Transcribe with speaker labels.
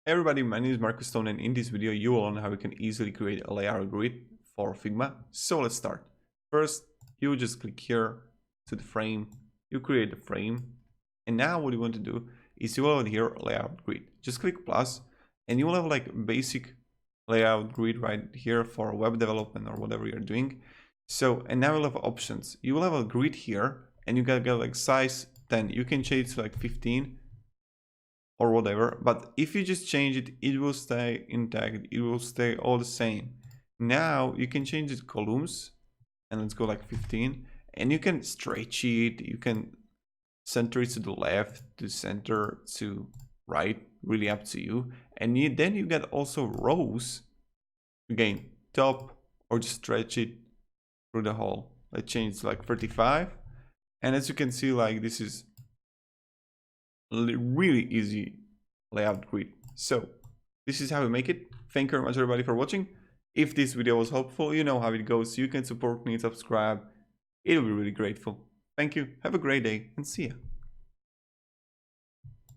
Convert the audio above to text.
Speaker 1: Hey everybody, my name is Marcus Stone, and in this video you will learn how you can easily create a layout grid for Figma. So let's start. First, you just click here to the frame, you create the frame, and now what you want to do is you will have here layout grid. Just click plus and you will have like basic layout grid right here for web development or whatever you're doing. So, and now you'll have options. You will have a grid here and you gotta get like size 10. You can change to like 15 or whatever, but if you just change it, it will stay intact, it will stay all the same. Now you can change it columns, and let's go like 15, and you can stretch it, you can center it to the left, to center, to right, really up to you. And then you get also rows, again, top, or just stretch it through the whole. Let's change to like 35, and as you can see, like this is really easy layout grid. So this is how we make it. Thank you very much everybody for watching. If this video was helpful, you know how it goes. You can support me, subscribe. It'll be really grateful. Thank you. Have a great day and see ya.